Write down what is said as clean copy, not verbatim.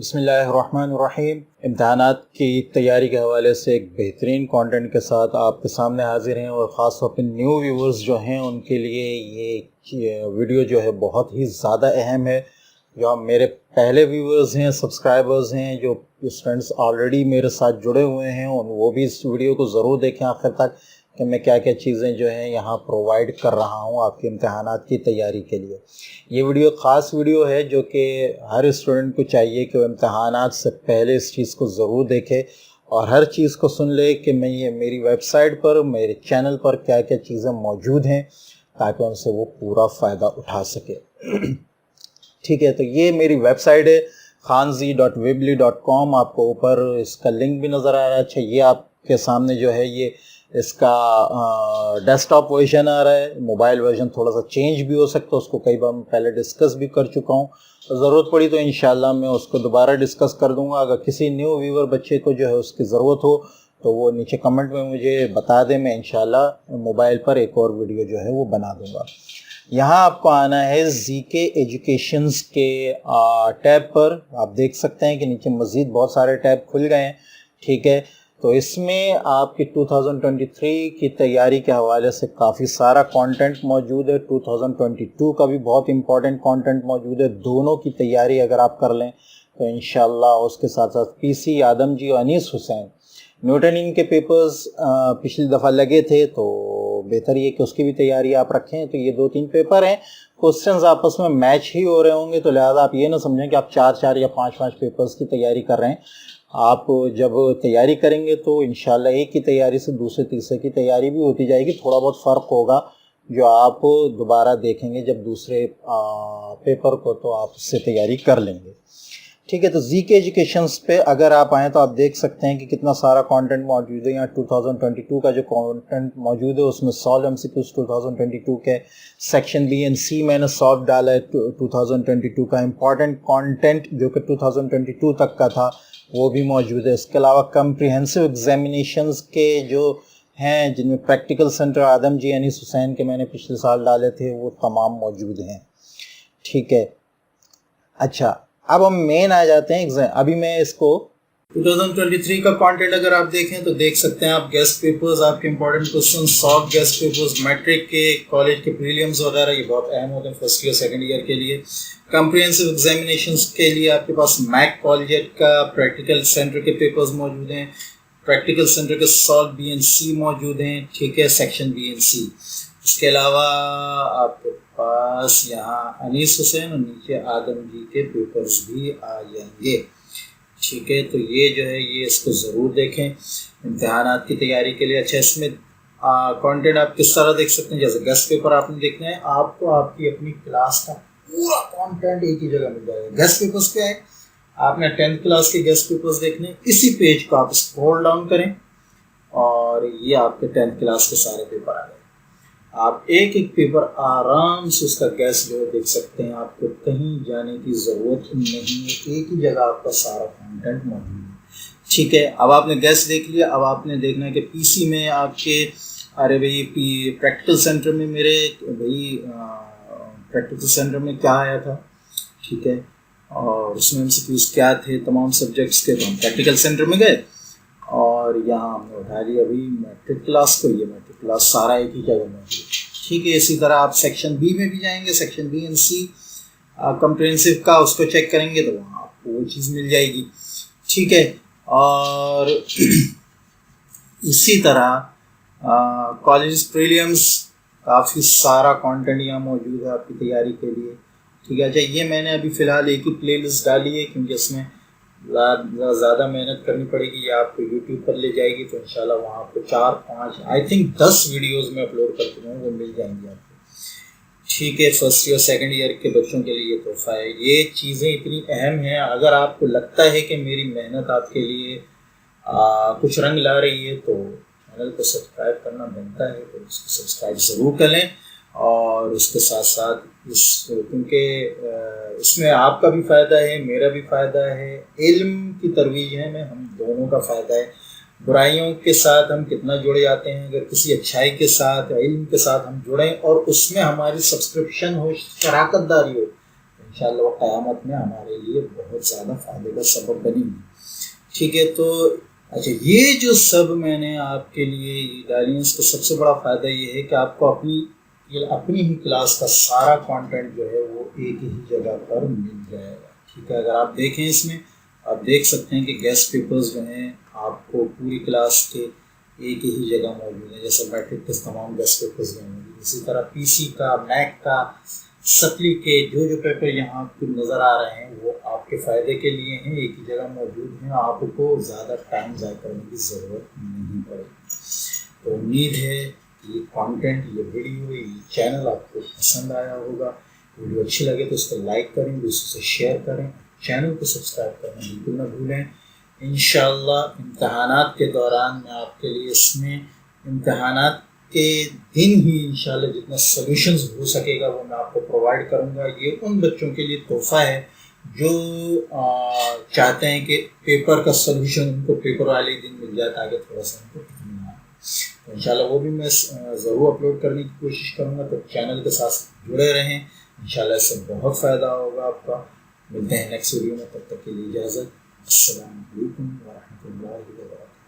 بسم اللہ الرحمن الرحیم۔ امتحانات کی تیاری کے حوالے سے ایک بہترین کانٹینٹ کے ساتھ آپ کے سامنے حاضر ہیں، اور خاص طور پہ نیو ویورز جو ہیں ان کے لیے یہ ویڈیو جو ہے بہت ہی زیادہ اہم ہے۔ جو میرے پہلے ویورز ہیں، سبسکرائبرز ہیں، جو اسٹوڈنٹس آلریڈی میرے ساتھ جڑے ہوئے ہیں، وہ بھی اس ویڈیو کو ضرور دیکھیں آخر تک کہ میں کیا کیا چیزیں جو ہیں یہاں پرووائڈ کر رہا ہوں آپ کے امتحانات کی تیاری کے لیے۔ یہ ویڈیو خاص ویڈیو ہے جو کہ ہر اسٹوڈنٹ کو چاہیے کہ وہ امتحانات سے پہلے اس چیز کو ضرور دیکھے اور ہر چیز کو سن لے کہ میں یہ میری ویب سائٹ پر، میرے چینل پر کیا کیا چیزیں موجود ہیں تاکہ ان سے وہ پورا فائدہ اٹھا سکے۔ ٹھیک ہے، تو یہ میری ویب سائٹ ہے khanzi.weebly.com۔ آپ کو اوپر اس کا لنک بھی نظر آ رہا ہے۔ اچھا، یہ آپ کے سامنے جو ہے یہ اس کا ڈیسک ٹاپ ورژن آ رہا ہے، موبائل ورژن تھوڑا سا چینج بھی ہو سکتا ہے، اس کو کئی بار میں پہلے ڈسکس بھی کر چکا ہوں، ضرورت پڑی تو انشاءاللہ میں اس کو دوبارہ ڈسکس کر دوں گا۔ اگر کسی نیو ویور بچے کو جو ہے اس کی ضرورت ہو تو وہ نیچے کمنٹ میں مجھے بتا دیں، میں انشاءاللہ موبائل پر ایک اور ویڈیو جو ہے وہ بنا دوں گا۔ یہاں آپ کو آنا ہے زی کے ایجوکیشنز کے ٹیب پر۔ آپ دیکھ سکتے ہیں کہ نیچے مزید بہت سارے ٹیب کھل گئے ہیں۔ ٹھیک ہے، تو اس میں آپ کی 2023 کی تیاری کے حوالے سے کافی سارا کانٹینٹ موجود ہے۔ 2022 کا بھی بہت امپورٹنٹ کانٹینٹ موجود ہے۔ دونوں کی تیاری اگر آپ کر لیں تو انشاءاللہ اس کے ساتھ ساتھ پی سی آدم جی اور انیس حسین نیوٹن ان کے پیپرز پچھلی دفعہ لگے تھے، تو بہتر یہ کہ اس کی بھی تیاری آپ رکھیں۔ تو یہ 2-3 پیپر ہیں، کوسچنز آپس میں میچ ہی ہو رہے ہوں گے، تو لہٰذا آپ یہ نہ سمجھیں کہ آپ 4 یا 5 پیپرز کی تیاری کر رہے ہیں۔ آپ جب تیاری کریں گے تو انشاءاللہ ایک کی تیاری سے دوسرے تیسرے کی تیاری بھی ہوتی جائے گی، تھوڑا بہت فرق ہوگا جو آپ دوبارہ دیکھیں گے جب دوسرے پیپر کو، تو آپ اس سے تیاری کر لیں گے۔ ٹھیک ہے، تو زی کے ایجوکیشنز پہ اگر آپ آئیں تو آپ دیکھ سکتے ہیں کہ کتنا سارا کانٹینٹ موجود ہے۔ یہاں 2022 کا جو کانٹینٹ موجود ہے اس میں سالو ایم سی کیوز 2022 کے سیکشن بی اینڈ سی میں نے سالو ڈالا ہے۔ 2022 کا امپورٹنٹ کانٹینٹ جو کہ 2022 تک کا تھا وہ بھی موجود ہے۔ اس کے علاوہ کمپریہنسو ایگزامینیشنز کے جو ہیں جن میں پریکٹیکل سینٹر آدم جی انیس حسین کے میں نے پچھلے سال ڈالے تھے وہ تمام موجود ہیں۔ ٹھیک ہے، اچھا اب ہم مین آ جاتے ہیں ایگزام۔ ابھی میں اس کو 2023 کا کانٹینٹ اگر آپ دیکھیں تو دیکھ سکتے ہیں آپ گیسٹ پیپرز، آپ کے important question, soft guess papers, matric کے، کالج کے پریلیمز وغیرہ، یہ بہت اہم ہوتے ہیں فرسٹ ایئر سیکنڈ ایئر کے لیے۔ کمپریہنسو ایگزامینیشنز کے لیے آپ کے پاس میک کالجیٹ کا پریکٹیکل سینٹر کے پیپرز موجود ہیں، پریکٹیکل سینٹر کے سالو بی اینڈ سی موجود ہیں۔ ٹھیک ہے، سیکشن بی اینڈ سی۔ اس کے علاوہ آپ کے پاس یہاں انیس حسین اور نیچے آدم جی کے پیپرز بھی آ جائیں گے۔ ٹھیک ہے، تو یہ جو ہے یہ اس کو ضرور دیکھیں امتحانات کی تیاری کے لیے۔ اچھا، اس میں کانٹینٹ آپ کس طرح دیکھ سکتے ہیں؟ جیسے گیسٹ پیپر آپ نے دیکھنا ہے، آپ کو آپ کی اپنی کلاس کا پورا کانٹینٹ ایک ہی جگہ مل جائے گا۔ گیسٹ پیپرز پہ آئے، آپ نے 10th کلاس کے گیسٹ پیپرز دیکھنے ہیں، اسی پیج کو آپ اسکرول ڈاؤن کریں اور یہ آپ کے 10th کلاس کے سارے پیپر آ گئے۔ آپ ایک ایک پیپر آرام سے اس کا گیس جو ہے دیکھ سکتے ہیں، آپ کو کہیں جانے کی ضرورت نہیں ہے، ایک ہی جگہ آپ کا سارا کانٹینٹ موجود ہے۔ ٹھیک ہے، اب آپ نے گیس دیکھ لیا، اب آپ نے دیکھنا ہے کہ پی سی میں آپ کے، ارے بھائی پریکٹیکل سینٹر میں میرے بھائی پریکٹیکل سینٹر میں کیا آیا تھا، ٹھیک ہے، اور اس میں MCQs کیا تھے تمام سبجیکٹس کے، تو ہم پریکٹیکل سینٹر میں گئے اور یہاں ہم نے اٹھا لیا ابھی میٹرک کلاس کو، یہ میٹرک کلاس سارا ایک ہی جگہ میں۔ ٹھیک ہے، اسی طرح آپ سیکشن بی میں بھی جائیں گے، section B and C comprehensive کا، اس کو چیک کریں گے تو وہاں آپ کو وہ چیز مل جائے گی۔ ٹھیک ہے، اور اسی طرح کالج پریلیمز کافی سارا کانٹینٹ یہاں موجود ہے آپ کی تیاری کے لیے۔ ٹھیک ہے، اچھا یہ میں نے ابھی فی الحال ایک ہی پلے لسٹ ڈالی ہے کیونکہ اس میں زیادہ محنت کرنی پڑے گی، یا آپ کو یوٹیوب پر لے جائے گی تو انشاءاللہ وہاں آپ کو 4-5 آئی تھنک 10 ویڈیوز میں اپلوڈ کر چکا ہوں، وہ مل جائیں گی آپ کو۔ ٹھیک ہے، فرسٹ ایئر سیکنڈ ایئر کے بچوں کے لیے یہ تحفہ ہے۔ یہ چیزیں اتنی اہم ہیں، اگر آپ کو لگتا ہے کہ میری محنت آپ کے لیے کچھ رنگ لا رہی ہے تو چینل کو سبسکرائب کرنا بنتا ہے، تو اس کو سبسکرائب ضرور کر لیں، اور اس کے ساتھ ساتھ کیونکہ اس میں آپ کا بھی فائدہ ہے، میرا بھی فائدہ ہے، علم کی ترویج ہے میں ہم دونوں کا فائدہ ہے۔ برائیوں کے ساتھ ہم کتنا جڑے جاتے ہیں، اگر کسی اچھائی کے ساتھ، علم کے ساتھ ہم جڑیں اور اس میں ہماری سبسکرپشن ہو، شراکت داری ہو، انشاءاللہ وہ قیامت میں ہمارے لیے بہت زیادہ فائدے کا سبب بنیں گی. ٹھیک ہے. تو اچھا یہ جو سب میں نے آپ کے لیے ڈالی ہیں، اس کا سب سے بڑا فائدہ یہ ہے کہ آپ کو اپنی ہی کلاس کا سارا کانٹینٹ جو ہے وہ ایک ہی جگہ پر مل جائے گا. ٹھیک ہے. اگر آپ دیکھیں اس میں آپ دیکھ سکتے ہیں کہ گیسٹ پیپرز جو ہیں آپ کو پوری کلاس کے ایک ہی جگہ موجود ہیں. جیسے میٹرک کے تمام گیسٹ پیپرز جو ہیں، اسی طرح پی سی کا، میک کا، سپلی کے جو پیپر یہاں کو نظر آ رہے ہیں وہ آپ کے فائدے کے لیے ہیں، ایک ہی جگہ موجود ہیں. آپ کو زیادہ ٹائم ضائع کرنے کی ضرورت نہیں پڑے گی. تو امید ہے یہ کانٹینٹ، یہ ویڈیو، یہ چینل آپ کو پسند آیا ہوگا. ویڈیو اچھی لگے تو اس کو لائک کریں، دوسرے سے شیئر کریں، چینل کو سبسکرائب کرنا بالکل نہ بھولیں. انشاءاللہ امتحانات کے دوران میں آپ کے لیے اس میں امتحانات کے دن ہی انشاءاللہ جتنا سولوشنز ہو سکے گا وہ میں آپ کو پرووائڈ کروں گا. یہ ان بچوں کے لیے تحفہ ہے جو چاہتے ہیں کہ پیپر کا سولوشن ان کو پیپر والے دن مل جائے تاکہ تھوڑا سا ان کو اطمینان آئے. تو انشاءاللہ وہ بھی میں ضرور اپلوڈ کرنے کی کوشش کروں گا. تو چینل کے ساتھ جڑے رہیں، انشاءاللہ اس سے بہت فائدہ ہوگا آپ کا. ملتے ہیں نیکسٹ ویڈیو میں، تب تک کے لیے اجازت. السلام علیکم ورحمۃ اللہ وبرکاتہ.